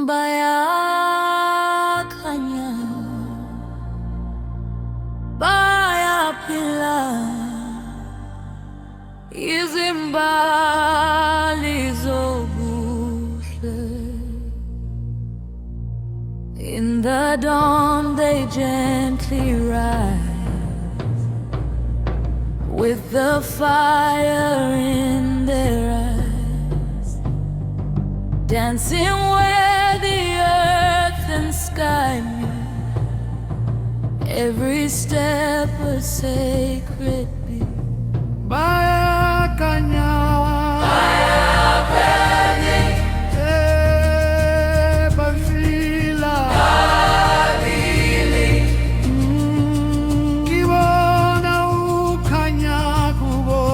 Bayakanya, bayapila, izimbali zobuhle. In the dawn they gently rise, with the fire in their eyes, dancing where the earth and sky meet, every step a sacred